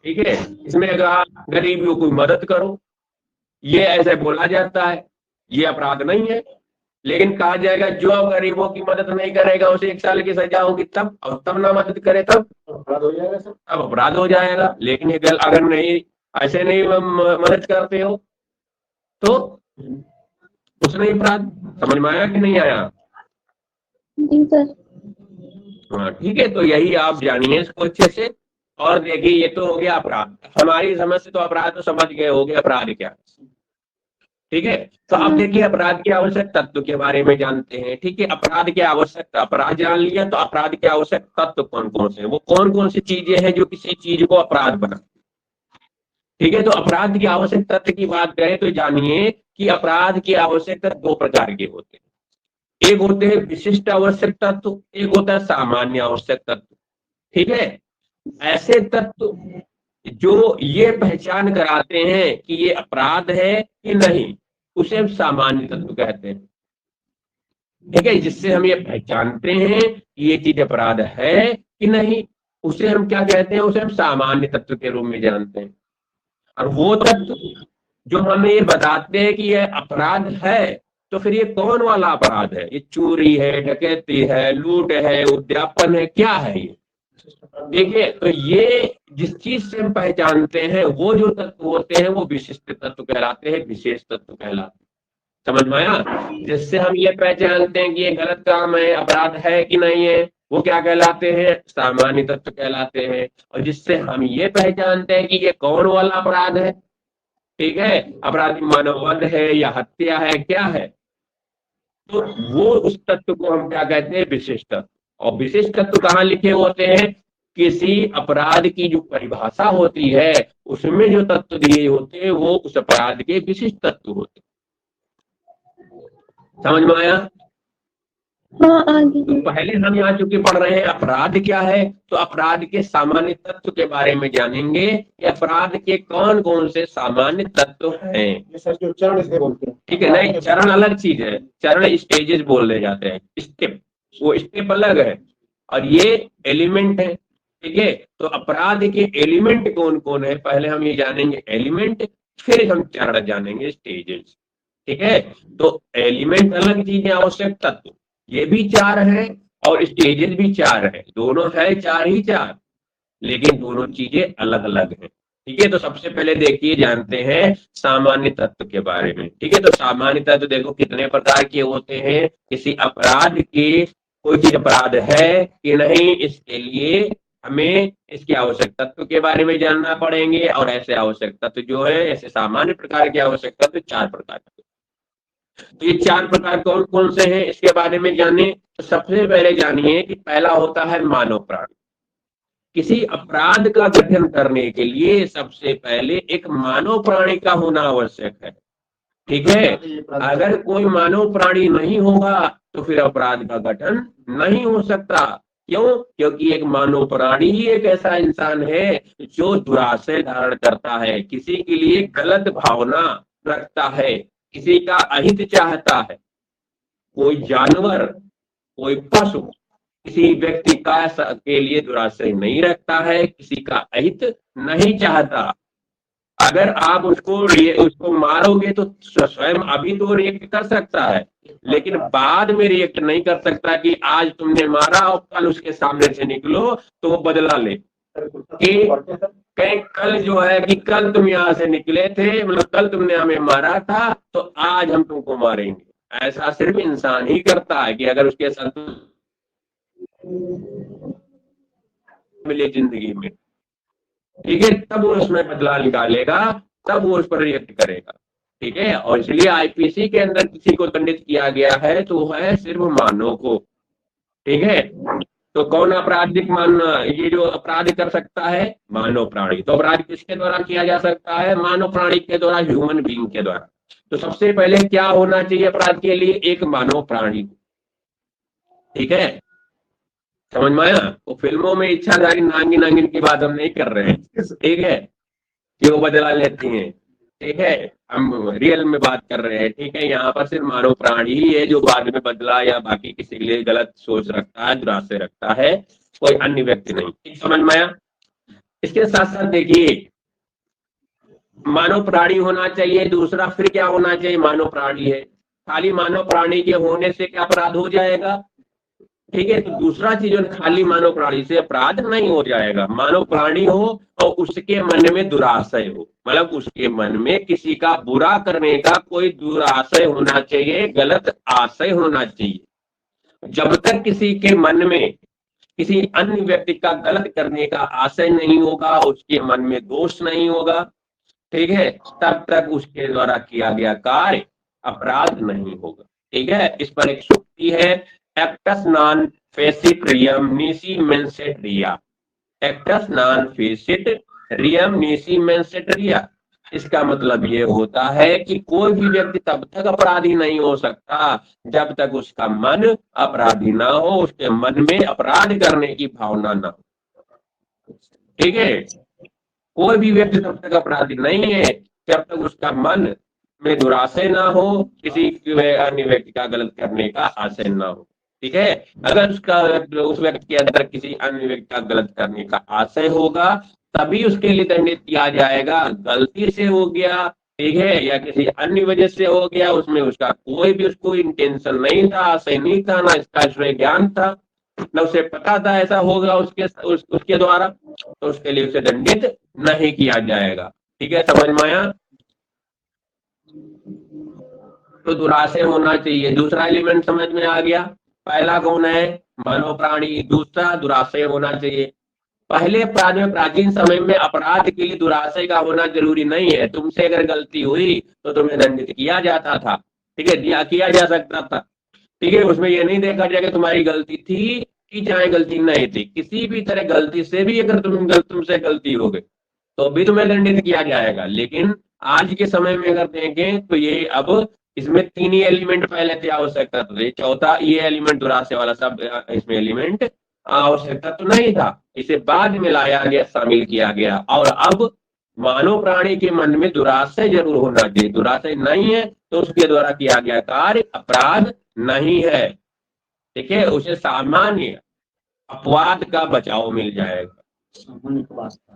ठीक है, इसमें अगर गरीबियों की मदद करो, ये ऐसे बोला जाता है, ये अपराध नहीं है। लेकिन कहा जाएगा जो गरीबों की मदद नहीं करेगा उसे 1 साल की सजा होगी, तब, और तब ना मदद करे तब अपराध हो जाएगा, तब अपराध हो जाएगा। लेकिन ये अगर नहीं, ऐसे नहीं मदद करते हो तो कुछ नहीं अपराध। समझ में आया कि नहीं आया? हाँ, ठीक है, तो यही आप जानिए इसको अच्छे से। और देखिए ये तो हो गया अपराध, हमारी समझ से तो अपराध तो समझ गए हो गए अपराध क्या। ठीक है, तो अब देखिए अपराध के आवश्यक तत्व के बारे में जानते हैं। ठीक है, अपराध के आवश्यक, अपराध जान लिया तो अपराध के आवश्यक तत्व कौन कौन से, वो कौन कौन सी चीजें हैं जो किसी चीज को अपराध बना। ठीक है। तो अपराध की आवश्यक तत्व की बात करें तो जानिए कि अपराध की आवश्यक तत्व दो प्रकार के होते हैं। एक होते हैं विशिष्ट आवश्यक तत्व, एक होता है सामान्य आवश्यक तत्व। ठीक है। ऐसे तत्व जो ये पहचान कराते हैं कि ये अपराध है कि नहीं, उसे हम सामान्य तत्व कहते हैं। ठीक है। जिससे हम ये पहचानते हैं कि ये चीज अपराध है कि नहीं, उसे हम क्या कहते हैं, उसे हम सामान्य तत्व के रूप में जानते हैं। और वो तत्व जो हमें ये बताते हैं कि ये अपराध है, तो फिर ये कौन वाला अपराध है, ये चोरी है, डकैती है, लूट है, उद्यापन है, क्या है ये। देखिए, तो ये जिस चीज से हम पहचानते हैं वो जो तत्व होते हैं वो विशिष्ट तत्व कहलाते हैं, विशेष तत्व कहलाते हैं। समझ में आया। जिससे हम ये पहचानते हैं कि ये गलत काम है, अपराध है कि नहीं है, वो क्या कहलाते हैं, सामान्य तत्व कहलाते हैं। और जिससे हम ये पहचानते हैं कि ये कौन वाला अपराध है, ठीक है, अपराधी मानववध है या हत्या है, क्या है, तो वो उस तत्व को हम क्या कहते हैं, विशिष्ट तत्व। और विशिष्ट तत्व कहाँ लिखे होते हैं, किसी अपराध की जो परिभाषा होती है उसमें जो तत्व दिए होते हैं वो उस अपराध के विशिष्ट तत्व होते हैं। समझ में आया। हाँ आगे। तो पहले हम यहाँ चूंकि पढ़ रहे हैं अपराध क्या है, तो अपराध के सामान्य तत्व के बारे में जानेंगे कि अपराध के कौन कौन से सामान्य तत्व हैं। ये सर जो चरण इसे बोलते हैं। ठीक है। नहीं, चरण अलग चीज है, चरण स्टेजेस बोले जाते हैं, स्टेप, वो स्टेप अलग है और ये एलिमेंट है। ठीक है। तो अपराध के एलिमेंट कौन कौन है, पहले हम ये जानेंगे एलिमेंट, फिर हम चरण जानेंगे, स्टेजेस। ठीक है। तो एलिमेंट अलग चीज है, आवश्यक तत्व ये भी चार है और स्टेजेस भी चार है, दोनों है चार ही चार, लेकिन दोनों चीजें अलग अलग हैं। ठीक है। तो सबसे पहले देखिए जानते हैं सामान्य तत्व के बारे में। ठीक है। तो सामान्य तत्व देखो कितने प्रकार के होते हैं, किसी अपराध के, कोई चीज अपराध है कि नहीं, इसके लिए हमें इसके आवश्यक तत्व के बारे में जानना पड़ेंगे। और ऐसे आवश्यक तत्व जो है, ऐसे सामान्य प्रकार के आवश्यक तत्व चार प्रकार के। तो ये चार प्रकार कौन कौन से हैं इसके बारे में जाने। तो सबसे पहले जानिए कि पहला होता है मानव प्राणी। किसी अपराध का गठन करने के लिए सबसे पहले एक मानव प्राणी का होना आवश्यक है। ठीक है। अगर कोई मानव प्राणी नहीं होगा तो फिर अपराध का गठन नहीं हो सकता। क्यों? क्योंकि एक मानव प्राणी ही एक ऐसा इंसान है जो दुराशय धारण करता है, किसी के लिए गलत भावना रखता है, किसी का अहित चाहता है। कोई जानवर, कोई पशु किसी व्यक्ति का के लिए दुराशय नहीं रखता है, किसी का अहित नहीं चाहता। अगर आप उसको मारोगे तो स्वयं अभी तो रिएक्ट कर सकता है, लेकिन बाद में रिएक्ट नहीं कर सकता कि आज तुमने मारा और कल उसके सामने से निकलो तो वो बदला ले कि कल जो है कि कल तुम यहाँ से निकले थे, मतलब कल तुमने हमें मारा था तो आज हम तुमको मारेंगे। ऐसा सिर्फ इंसान ही करता है कि अगर उसके साथ मिले जिंदगी में, ठीक है, तब वो उसमें बदला निकालेगा, तब वो उस पर रिएक्ट करेगा। ठीक है। और इसलिए आईपीसी के अंदर किसी को दंडित किया गया है तो वो है सिर्फ मानव को। ठीक है। तो कौन आपराधिक ये जो अपराध कर सकता है, मानव प्राणी। तो अपराध किसके द्वारा किया जा सकता है, मानव प्राणी के द्वारा, ह्यूमन बीइंग के द्वारा। तो सबसे पहले क्या होना चाहिए अपराध के लिए, एक मानव प्राणी। ठीक है। समझ में आया। तो फिल्मों में इच्छाधारी नागिन नागिन की बात हम नहीं कर रहे हैं, ठीक है, कि वो बदला लेती हैं। ठीक है। हम रियल में बात कर रहे हैं। ठीक है। यहाँ पर सिर्फ मानव प्राणी ही है जो बाद में बदला या बाकी किसी के लिए गलत सोच रखता है, दुराशय रखता है, कोई अन्य व्यक्ति नहीं। समझ में आया। इसके साथ साथ देखिए मानव प्राणी होना चाहिए, दूसरा फिर क्या होना चाहिए, मानव प्राणी है, खाली मानव प्राणी के होने से क्या अपराध हो जाएगा। ठीक है। तो दूसरा चीज खाली मानव प्राणी से अपराध नहीं हो जाएगा, मानव प्राणी हो और उसके मन में दुराशय हो, मतलब उसके मन में किसी का बुरा करने का कोई दुराशय होना चाहिए, गलत आशय होना चाहिए। जब तक किसी के मन में किसी अन्य व्यक्ति का गलत करने का आशय नहीं होगा, उसके मन में दोष नहीं होगा, ठीक है, तब तक उसके द्वारा किया गया कार्य अपराध नहीं होगा। ठीक है। इस पर एक सूक्ति है, एक्टस नॉन फेसिट रियम निसी मेंसेट रिया। Acts non face it रियम नीसी मेंसेटरिया। इसका मतलब ये होता है कि कोई भी व्यक्ति तब तक अपराधी नहीं हो सकता जब तक उसका मन अपराधी ना हो, उसके मन में अपराध करने की भावना ना हो। ठीक है, कोई भी व्यक्ति तब तक अपराधी नहीं है जब तक उसका मन में दुराशय ना हो, किसी अन्य व्यक्ति का गलत करने का आशय ना हो। ठीक है, अगर उस व्यक्ति के अंदर किसी अन्य व्यक्ति का गलत करने का आशय होगा तभी उसके लिए दंडित किया जाएगा। गलती से हो गया, ठीक है, या किसी अन्य वजह से हो गया, उसमें उसका कोई भी उसको इंटेंशन नहीं था, आशय नहीं था, ना इसका श्रेय ज्ञान था, न उसे पता था ऐसा होगा उसके द्वारा, तो उसके लिए उसे दंडित नहीं किया जाएगा। ठीक है, समझ में आया? तो दुराशय होना चाहिए। दूसरा एलिमेंट समझ में आ गया? पहला कौन है? मनोप्राणी। दूसरा दुराशय होना चाहिए। पहले अपराध में, प्राचीन समय में अपराध के लिए दुराशय का होना जरूरी नहीं है। तुमसे अगर गलती हुई तो तुम्हें दंडित किया जाता था। ठीक है, किया जा सकता था। ठीक है, उसमें ये नहीं देखा जाएगा तुम्हारी गलती थी कि चाहे गलती नहीं थी, किसी भी तरह गलती से भी अगर तुमसे गलती हो गई तो भी तुम्हें दंडित किया जाएगा। लेकिन आज के समय में अगर देखें तो ये अब इसमें तीन ही एलिमेंट पहले थे आवश्यकता, तो चौथा ये एलिमेंट दुराशय वाला सब इसमें एलिमेंट आवश्यकता तो नहीं था, इसे बाद में लाया गया, शामिल किया गया। और अब मानव प्राणी के मन में दुराशय जरूर होना चाहिए। दुराशय नहीं है तो उसके द्वारा किया गया कार्य अपराध नहीं है। ठीक है, उसे सामान्य अपवाद का बचाव मिल जाएगा।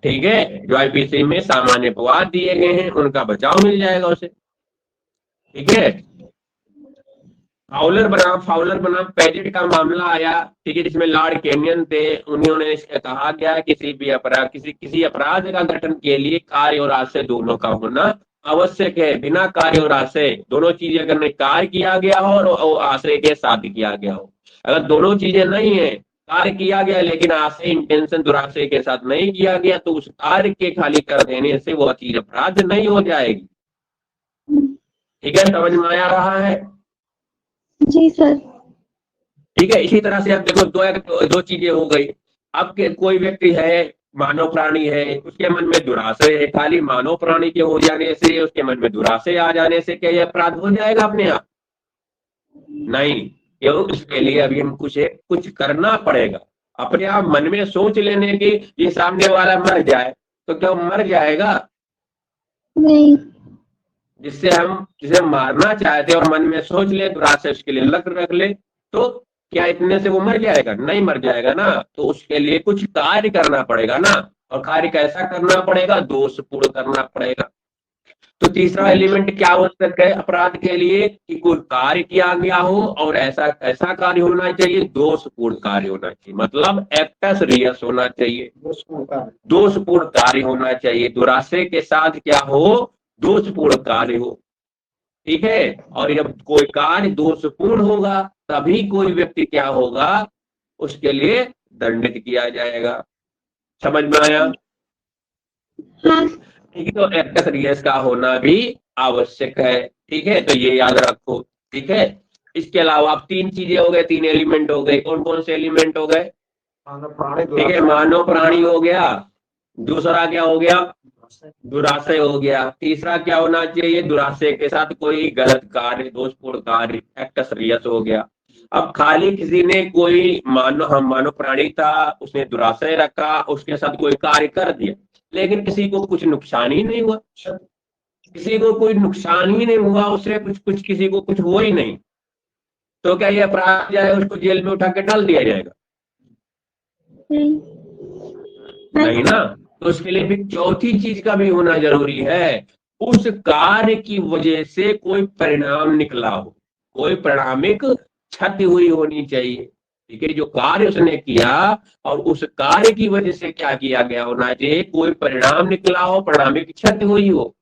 ठीक है, जो आईपीसी में सामान्य अपवाद दिए गए हैं उनका बचाव मिल जाएगा उसे। ठीक है, फाउलर बनाम पेजेट का मामला आया। ठीक है, जिसमें लॉर्ड केनियन थे, उन्होंने कहा गया किसी अपराध का गठन के लिए कार्य और आशय दोनों का होना आवश्यक है। बिना कार्य और आशय दोनों चीजें अगर कार्य किया गया हो और आशय के साथ किया गया हो, अगर दोनों चीजें नहीं है, कार्य किया गया लेकिन आशय इंटेंशन दुराशय के साथ नहीं किया गया, तो उस कार्य के खाली कर देने से वह चीज अपराध नहीं हो जाएगी। ठीक है, समझ में आ रहा है? जी सर। ठीक है, इसी तरह से अब देखो दो चीजें हो गई। अब कोई व्यक्ति है, मानव प्राणी है, उसके मन में दुराशय है, खाली मानव प्राणी के हो जाने से, उसके मन में दुराशय आ जाने से क्या यह अपराध हो जाएगा अपने आप? नहीं, क्यों? इसके लिए अभी हम कुछ करना पड़ेगा। अपने आप मन में सोच लेने की ये सामने वाला मर जाए तो क्या मर जाएगा? नहीं। जिसे मारना चाहते और मन में सोच ले, दुराशय उसके लिए रख ले, तो क्या इतने से वो मर जाएगा? नहीं मर जाएगा ना। तो उसके लिए कुछ कार्य करना पड़ेगा ना। और कार्य कैसा करना पड़ेगा? दोषपूर्ण करना पड़ेगा। तो तीसरा एलिमेंट क्या हो सकता है अपराध के लिए? कि कोई कार्य किया गया हो और ऐसा कार्य होना चाहिए, दोषपूर्ण कार्य होना चाहिए, मतलब एक्टस रियस होना चाहिए, दोषपूर्ण कार्य होना चाहिए। दुराशय के साथ क्या हो? दोषपूर्ण कार्य हो। ठीक है, और जब कोई कार्य दोषपूर्ण होगा तभी कोई व्यक्ति क्या होगा? उसके लिए दंडित किया जाएगा। समझ में आया? हाँ। ठीक है, तो एक्टस रियस का होना भी आवश्यक है। ठीक है, तो ये याद रखो। ठीक है, इसके अलावा आप तीन चीजें हो गए, तीन एलिमेंट हो गए। कौन कौन से एलिमेंट हो गए? ठीक है, मानव प्राणी हो गया। दूसरा क्या हो गया? दुराशय हो गया। तीसरा क्या होना चाहिए? दुराशय के साथ कोई गलत कार्य, दोषपूर्ण कार्य, एक्टस रियस हो गया। अब खाली किसी ने कोई मानव प्राणी था, उसने दुराशय रखा, उसके साथ कोई कार्य कर दिया, लेकिन किसी को कुछ नुकसान ही नहीं हुआ, किसी को कोई नुकसान ही नहीं हुआ, उससे कुछ किसी को कुछ हुआ ही नहीं, तो क्या ये अपराध जाए उसको जेल में उठा के डाल दिया जाएगा? नहीं ना। तो उसके लिए भी चौथी चीज का भी होना जरूरी है, उस कार्य की वजह से कोई परिणाम निकला हो, कोई परिणामिक क्षति हुई होनी चाहिए। ठीक है, जो कार्य उसने किया और उस कार्य की वजह से क्या किया गया होना चाहिए, कोई परिणाम निकला हो, परिणामिक क्षति हुई हो।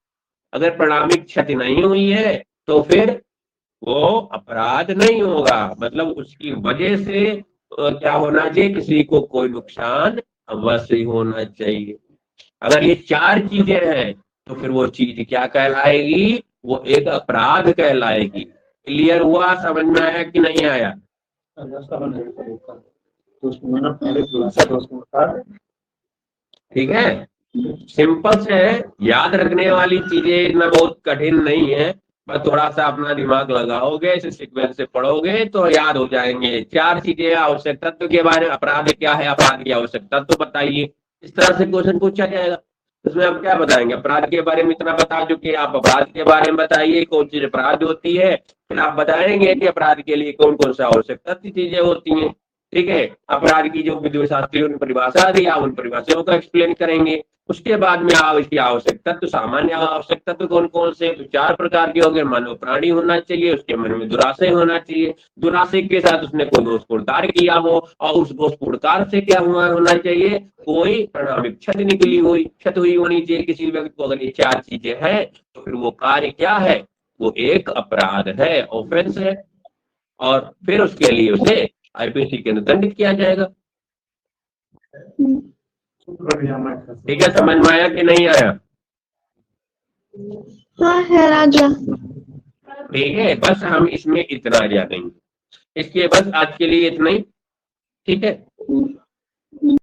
अगर परिणामिक क्षति नहीं हुई है तो फिर वो अपराध नहीं होगा, मतलब उसकी वजह से क्या होना चाहिए? किसी को कोई नुकसान अवश्य होना चाहिए। अगर ये चार चीजें हैं तो फिर वो चीज क्या कहलाएगी? वो एक अपराध कहलाएगी। क्लियर हुआ? समझ में आया कि नहीं आया? ठीक है, सिंपल से है, याद रखने वाली चीजें इतना बहुत कठिन नहीं है, बस थोड़ा सा अपना दिमाग लगाओगे, इसे सीक्वेंस से पढ़ोगे तो याद हो जाएंगे। 4 चीजें, आवश्यक तत्व के बारे में, अपराध क्या है, अपराध की आवश्यक तत्व बताइए, इस तरह से क्वेश्चन पूछा जाएगा। उसमें आप क्या बताएंगे, अपराध के बारे में इतना बता चुके, आप अपराध के बारे में बताइए कौन सी अपराध होती है, फिर आप बताएंगे कि अपराध के लिए कौन कौन सा आवश्यक तत्व चीजें होती हैं। ठीक है, अपराध की जो विद्युत शास्त्रियों ने परिभाषा दी, आप उन परिभाषाओं को एक्सप्लेन करेंगे। उसके बाद में आप इसकी आवश्यक तत्व, सामान्य आवश्यक तत्व कौन कौन से, तो 4 प्रकार के हो गए। मानव प्राणी होना चाहिए, उसके मन में दुराशय होना चाहिए, दुराशय के साथ उसने कोई दोषपूर्ण कार्य किया हो, और उस दोषपूर्ण कार्य से क्या हुआ होना चाहिए, कोई परिणामिक क्षति निकली हुई, क्षति हुई होनी चाहिए किसी व्यक्ति को। अगर ये 4 चीजें हैं तो फिर वो कार्य क्या है, वो एक अपराध है, ऑफेंस है, और फिर उसके लिए उसे आईपीसी के अंदर दंडित किया जाएगा। ठीक है, समझ में आया कि नहीं आया? हाँ है राजा। ठीक है, बस हम इसमें इतना जानेंगे, इसके बस आज के लिए इतना ही। ठीक है।